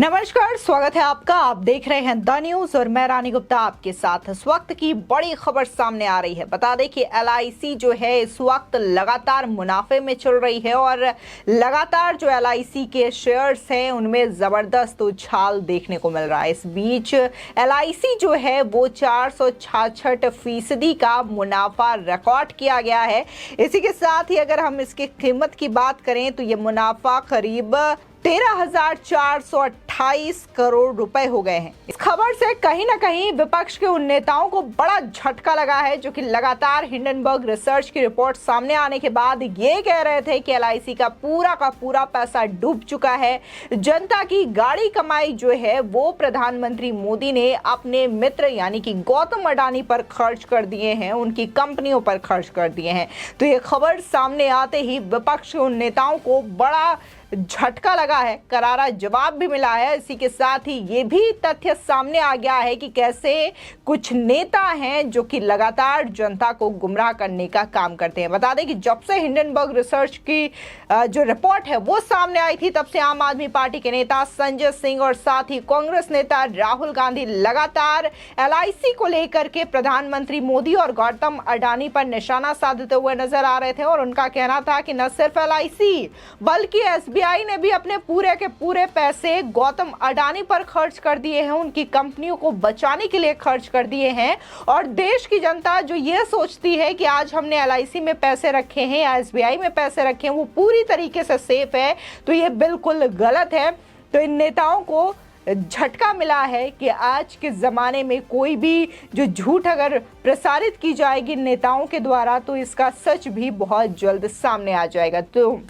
नमस्कार, स्वागत है आपका। आप देख रहे हैं द न्यूज और मैं रानी गुप्ता आपके साथ। इस वक्त की बड़ी खबर सामने आ रही है। बता दें कि एलआईसी जो है इस वक्त लगातार मुनाफे में चल रही है और लगातार जो एलआईसी के शेयर्स हैं उनमें जबरदस्त उछाल देखने को मिल रहा है। इस बीच एलआईसी जो है वो 466% का मुनाफा रिकॉर्ड किया गया है। इसी के साथ ही अगर हम इसकी कीमत की बात करें तो ये मुनाफा करीब 13,428 करोड़ रुपए हो गए हैं। इस खबर से कहीं ना कहीं विपक्ष के उन नेताओं को बड़ा झटका लगा है जो कि लगातार हिंडनबर्ग रिसर्च की रिपोर्ट सामने आने के बाद ये कह रहे थे कि एलआईसी का पूरा पैसा डूब चुका है। जनता की गाड़ी कमाई जो है वो प्रधानमंत्री मोदी ने अपने मित्र यानी कि गौतम अडानी पर खर्च कर दिए हैं, उनकी कंपनियों पर खर्च कर दिए हैं। तो ये खबर सामने आते ही विपक्ष के उन नेताओं को बड़ा झटका लगा है, करारा जवाब भी मिला है। इसी के साथ ही ये भी तथ्य सामने आ गया है कि कैसे कुछ नेता हैं जो कि लगातार जनता को गुमराह करने का काम करते हैं। बता दें कि जब से हिंडनबर्ग रिसर्च की जो रिपोर्ट है वो सामने आई थी तब से आम आदमी पार्टी के नेता संजय सिंह और साथ ही कांग्रेस नेता राहुल गांधी लगातार एलआईसी को लेकर के प्रधानमंत्री मोदी और गौतम अडानी पर निशाना साधते हुए नजर आ रहे थे और उनका कहना था कि न सिर्फ एलआईसी बल्कि एसबीआई ने भी अपने पूरे के पूरे पैसे गौतम अडानी पर खर्च कर दिए हैं, उनकी कंपनियों को बचाने के लिए खर्च कर दिए हैं। और देश की जनता जो ये सोचती है कि आज हमने एलआईसी में पैसे रखे हैं या एसबीआई में पैसे रखे हैं वो पूरी तरीके से सेफ है, तो ये बिल्कुल गलत है। तो इन नेताओं को झटका मिला है कि आज के ज़माने में कोई भी जो झूठ अगर प्रसारित की जाएगी नेताओं के द्वारा तो इसका सच भी बहुत जल्द सामने आ जाएगा। तो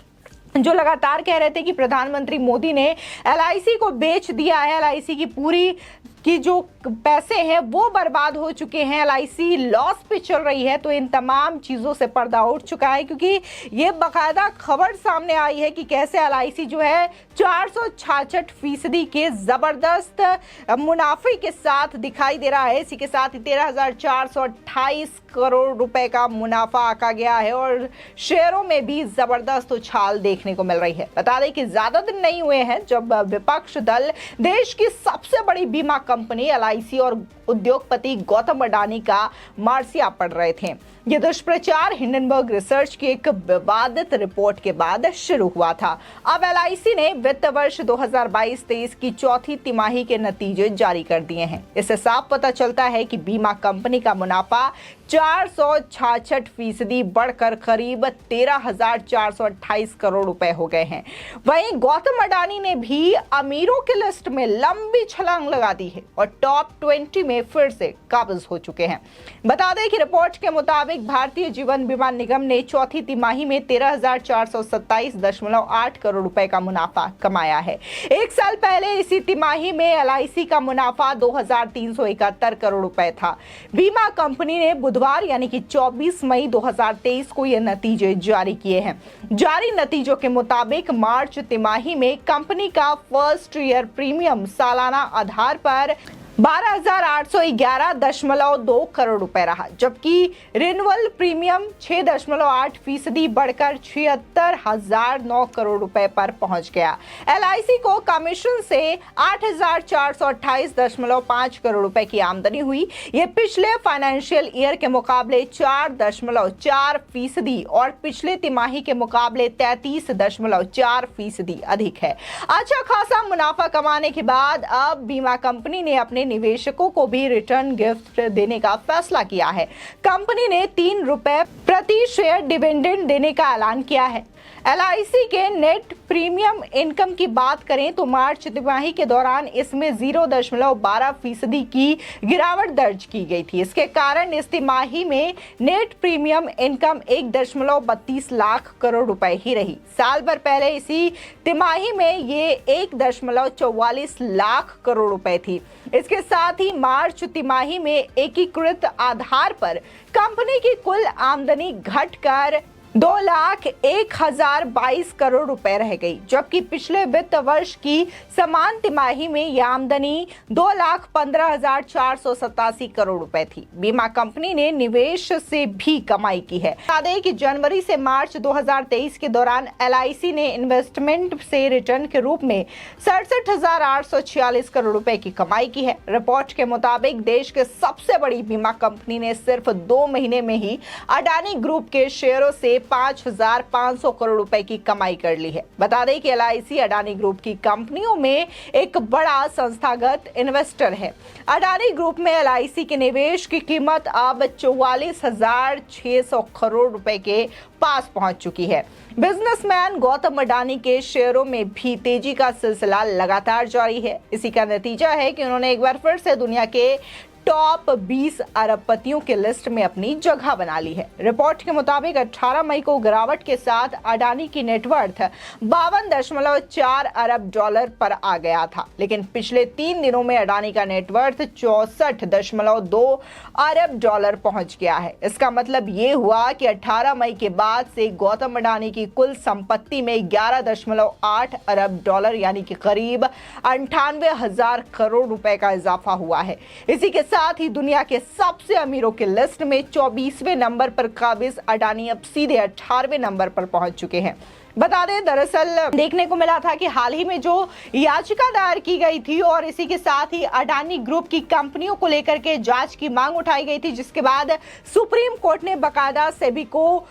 जो लगातार कह रहे थे कि प्रधानमंत्री मोदी ने एलआईसी को बेच दिया है, एलआईसी की पूरी कि जो पैसे हैं वो बर्बाद हो चुके हैं, एलआईसी लॉस पे चल रही है, तो इन तमाम चीज़ों से पर्दा उठ चुका है। क्योंकि ये बाकायदा खबर सामने आई है कि कैसे एलआईसी जो है 466% के ज़बरदस्त मुनाफे के साथ दिखाई दे रहा है। इसी के साथ ही 13,428 करोड़ रुपए का मुनाफा आका गया है और शेयरों में भी ज़बरदस्त उछाल देखने को मिल रही है। बता दें कि ज़्यादा दिन नहीं हुए हैं जब विपक्ष दल देश की सबसे बड़ी बीमा कंपनी एलआईसी और उद्योगपति गौतम अडानी का मार्सिया पढ़ रहे थे। ये दुष्प्रचार हिंडनबर्ग रिसर्च की एक विवादित रिपोर्ट के बाद शुरू हुआ था। अब एलआईसी ने वित्त वर्ष 2022-23 की चौथी तिमाही के नतीजे जारी कर दिए हैं। इससे साफ पता चलता है कि बीमा कंपनी का मुनाफा 466% बढ़कर करीब 13,428 करोड़ रुपए हो गए हैं। वहीं गौतम अडानी ने भी अमीरों की लिस्ट में लंबी छलांग लगा दी है और टॉप 20 में फिर से काबिज हो चुके हैं। बता दें कि रिपोर्ट के मुताबिक भारतीय जीवन बीमा निगम ने चौथी तिमाही में 13,427.8 करोड़ रुपए का मुनाफा कमाया है। एक साल पहले इसी तिमाही में एलआईसी का मुनाफा 2,371 करोड़ रुपए था। बीमा कंपनी ने बुधवार यानी कि 24 मई 2023 को ये नतीजे जारी किए हैं। जारी नतीजों के मुताबिक मार्च तिमाही में कंपनी का फर्स्ट ईयर प्रीमियम सालाना आधार पर 12,811.2 करोड़ रुपए रहा, जबकि रिन्यूअल प्रीमियम 6.8% बढ़कर 76,009 करोड़ रुपए पर पहुंच गया। एलआईसी को कमीशन से 8,428.5 करोड़ रुपए की आमदनी हुई। ये पिछले फाइनेंशियल ईयर के मुकाबले 4.4% और पिछले तिमाही के मुकाबले 33.4% अधिक है। अच्छा खासा मुनाफा कमाने के बाद अब बीमा कंपनी ने अपने निवेशकों को भी रिटर्न गिफ्ट देने का फैसला किया है। कंपनी ने 3 रुपए प्रति शेयर डिविडेंड देने का ऐलान किया है। एलआईसी के नेट प्रीमियम इनकम की बात करें तो मार्च तिमाही के दौरान इसमें 0.12% की गिरावट दर्ज की गई थी। इसके कारण इस तिमाही में net premium income 1.32 lakh crore रुपए ही रही। साल भर पहले इसी तिमाही में ये 1.44 लाख करोड़ रुपए थी। इसके साथ ही मार्च तिमाही में एकीकृत आधार पर कंपनी की कुल आमदनी घटकर 2,01,022 करोड़ रुपए रह गई, जबकि पिछले वित्त वर्ष की समान तिमाही में यह आमदनी 2,15,487 करोड़ रुपए थी। बीमा कंपनी ने निवेश से भी कमाई की है। बता दें कि जनवरी से मार्च 2023 के दौरान LIC ने इन्वेस्टमेंट से रिटर्न के रूप में 67,846 करोड़ रुपए की कमाई की है। रिपोर्ट के मुताबिक देश के सबसे बड़ी बीमा कंपनी ने सिर्फ 2 महीने में ही अडानी ग्रुप के शेयरों से 5,500 करोड़ रुपए की कमाई कर ली है। बता दें कि LIC अडानी ग्रुप की कंपनियों में एक बड़ा संस्थागत इन्वेस्टर है। अडानी ग्रुप में LIC के निवेश की कीमत अब 44,600 करोड़ रुपए के पास पहुंच चुकी है। बिजनेसमैन गौतम अडानी के शेयरों में भी तेजी का सिलसिला लगातार जारी है। इसी का नतीजा है कि उन्होंने एक बार फिर से दुनिया के टॉप 20 अरबपतियों के लिस्ट में अपनी जगह बना ली है। रिपोर्ट के मुताबिक 18 मई को गिरावट के साथ अडानी की नेटवर्थ 52.4 अरब डॉलर पर आ गया था, लेकिन पिछले 3 दिनों में अडानी का नेटवर्थ 64.2 अरब डॉलर पहुंच गया है। इसका मतलब ये हुआ कि 18 मई के बाद से गौतम अडानी की कुल संपत्ति में 11.8 अरब डॉलर यानी कि करीब 98,000 करोड़ रुपए का इजाफा हुआ है। इसी के साथ ही दुनिया के सबसे अमीरों के लिस्ट में 24वें नंबर पर काबिज अडानी अब सीधे 18वें नंबर पर पहुंच चुके हैं। बता दें, दरअसल देखने को मिला था कि हाल ही में जो याचिका दायर की गई थी और इसी के साथ ही अडानी ग्रुप की कंपनियों को लेकर के जांच की मांग उठाई गई थी, जिसके बाद सुप्रीम कोर्ट ने बकायदा सेबी को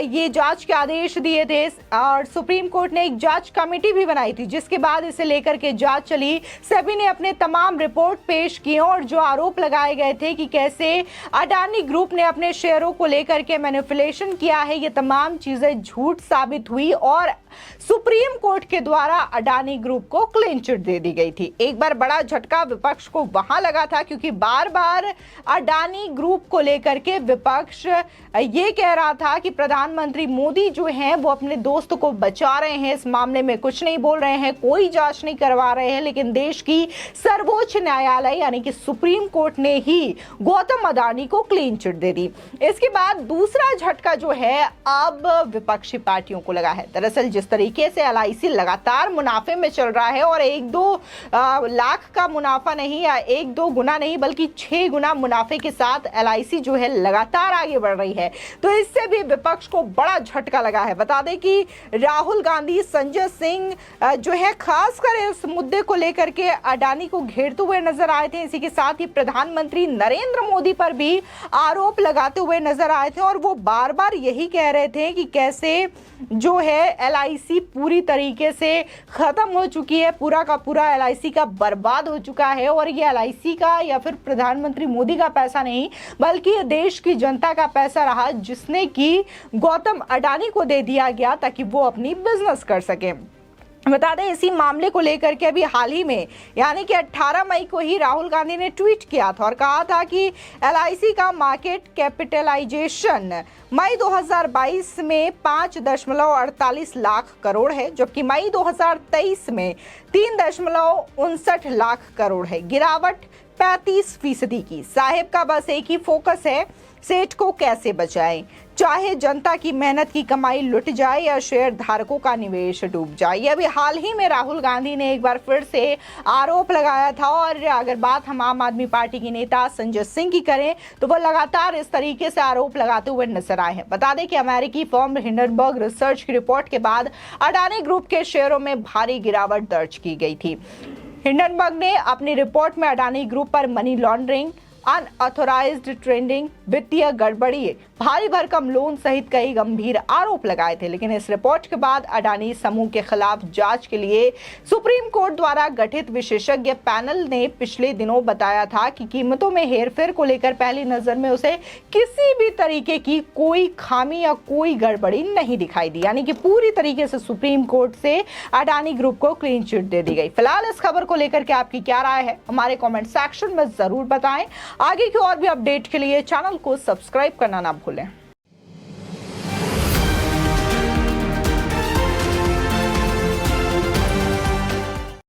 ये जांच के आदेश दिए थे और सुप्रीम कोर्ट ने एक जांच कमेटी भी बनाई थी, जिसके बाद इसे लेकर के जांच चली। सेबी ने अपने तमाम रिपोर्ट पेश किए और जो आरोप लगाए गए थे कि कैसे अडानी ग्रुप ने अपने शेयरों को लेकर के मैनिपुलेशन किया है, ये तमाम चीजें झूठ साबित हुई और सुप्रीम कोर्ट के द्वारा अडानी ग्रुप को क्लीन चिट दे दी गई थी। एक बार बड़ा झटका विपक्ष को वहां लगा था, क्योंकि बार बार अडानी ग्रुप को लेकर के विपक्ष ये कह रहा था कि प्रधानमंत्री मोदी जो हैं वो अपने दोस्त को बचा रहे हैं, इस मामले में कुछ नहीं बोल रहे हैं, कोई जांच नहीं करवा रहे हैं, लेकिन देश की सर्वोच्च न्यायालय यानी कि सुप्रीम कोर्ट ने ही गौतम अडानी को क्लीन चिट दे दी। इसके बाद दूसरा झटका जो है अब विपक्षी पार्टियों को लगा है। दरअसल जिस तरीके से LIC लगातार मुनाफे में चल रहा है और 1-2 लाख का मुनाफा नहीं या 1-2 गुना नहीं बल्कि 6 गुना मुनाफे के साथ LIC जो है लगातार आगे बढ़ रही है, तो इससे भी विपक्ष को बड़ा झटका लगा है। बता दें कि राहुल गांधी, संजय सिंह जो है खासकर इस मुद्दे को लेकर के अडानी को घेरते हुए नजर आए थे। इसी के साथ ही प्रधानमंत्री नरेंद्र मोदी पर भी आरोप लगाते हुए नजर आए थे और वो बार बार यही कह रहे थे कि कैसे जो है LIC पूरी तरीके से खत्म हो चुकी है, पूरा का पूरा LIC का बर्बाद हो चुका है और ये LIC का या फिर प्रधानमंत्री मोदी का पैसा नहीं बल्कि ये देश की जनता का पैसा रहा, जिसने कि गौतम अडानी को दे दिया गया ताकि वो अपनी बिजनेस कर सके। बता दें, इसी मामले को लेकर के अभी हाल ही में यानी कि 18 मई को ही राहुल गांधी ने ट्वीट किया था और कहा था कि LIC का मार्केट कैपिटलाइजेशन मई 2022 में 5.48 लाख करोड़ है, जबकि मई 2023 में 3.59 लाख करोड़ है, गिरावट 35% की। साहिब का बस एक ही फोकस है, सेठ को कैसे बचाएं, चाहे जनता की मेहनत की कमाई लुट जाए या शेयर धारकों का निवेश डूब जाए। ये अभी हाल ही में राहुल गांधी ने एक बार फिर से आरोप लगाया था और अगर बात हम आम आदमी पार्टी के नेता संजय सिंह की करें तो वो लगातार इस तरीके से आरोप लगाते हुए नजर आए हैं। बता दें कि अमेरिकी फर्म हिंडनबर्ग रिसर्च की रिपोर्ट के बाद अडानी ग्रुप के शेयरों में भारी गिरावट दर्ज की गई थी। हिंडनबर्ग ने अपनी रिपोर्ट में अडानी ग्रुप पर मनी लॉन्ड्रिंग, अनऑथोराइज्ड ट्रेडिंग, वित्तीय गड़बड़ी, भारी भरकम लोन सहित कई गंभीर आरोप लगाए थे। लेकिन इस रिपोर्ट के बाद अडानी समूह के खिलाफ जांच के लिए सुप्रीम कोर्ट द्वारा गठित विशेषज्ञ पैनल ने पिछले दिनों बताया था कि कीमतों में हेरफेर को लेकर पहली नजर में उसे किसी भी तरीके की कोई खामी या कोई गड़बड़ी नहीं दिखाई दी, यानी कि पूरी तरीके से सुप्रीम कोर्ट से अडानी ग्रुप को क्लीन चिट दे दी गई। फिलहाल इस खबर को लेकर के आपकी क्या राय है, हमारे कमेंट सेक्शन में जरूर बताएं। आगे की और भी अपडेट के लिए चैनल को सब्सक्राइब करना ना भूलें।